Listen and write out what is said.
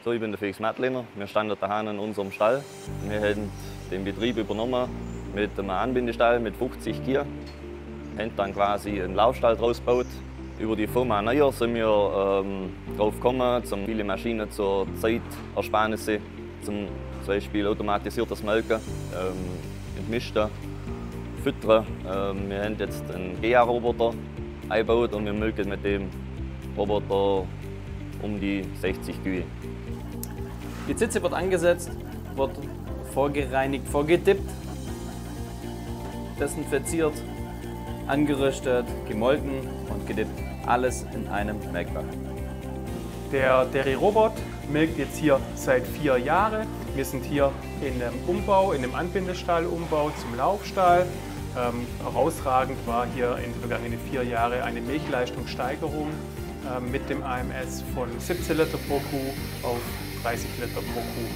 So, ich bin der Felix Mattliner. Wir standen daheim in unserem Stall. Wir haben den Betrieb übernommen mit einem Anbindestall mit 50 Kühen. Wir haben dann quasi einen Laufstall daraus gebaut. Über die Firma Neuer sind wir drauf gekommen, viele Maschinen zur Zeitersparnisse, zum Beispiel automatisiertes Melken, Entmisten, Füttern. Wir haben jetzt einen GA-Roboter eingebaut und wir melken mit dem Roboter um die 60 Kühe. Die Zitze wird angesetzt, wird vorgereinigt, vorgedippt, desinfiziert, angeröstet, gemolken und gedippt. Alles in einem Melkbach. Der Deri-Robot melkt jetzt hier seit 4 Jahren. Wir sind hier in einem Umbau, in einem Anbindestall-Umbau zum Laufstall. Herausragend war hier in den vergangenen 4 Jahren eine Milchleistungssteigerung mit dem AMS von 17 Liter pro Kuh auf 30 Liter pro Kuh.